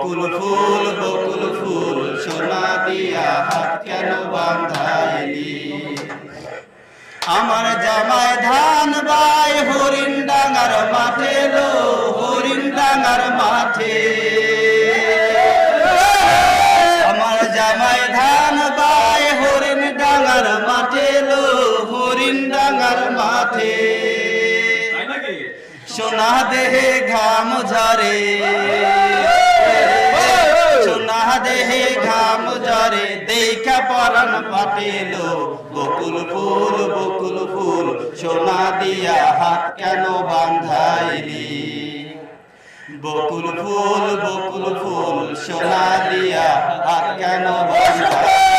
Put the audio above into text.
বকুল ফুল সোনা দিয়া হাত কেন বাঁধাইলি আমার জামাই ধান বাই হরিণ ডাঙ্গার মাঠে লো হরিণ ডাঙ্গার মাঠে আমার জামাই ধান বাই হরিণ ডাঙ্গার মাঠে লো হরিণ ডাঙ্গার মাঠে সোনা দেহে ঘাম ঝরে সোনা দেহে ঘাম ঝরে দেখা পরাণ পাটেলো বকুল ফুল সোনা দিয়া হাত কেন বাঁধাইলি বকুল ফুল সোনা দিয়া হাত কেন বাঁধাইলি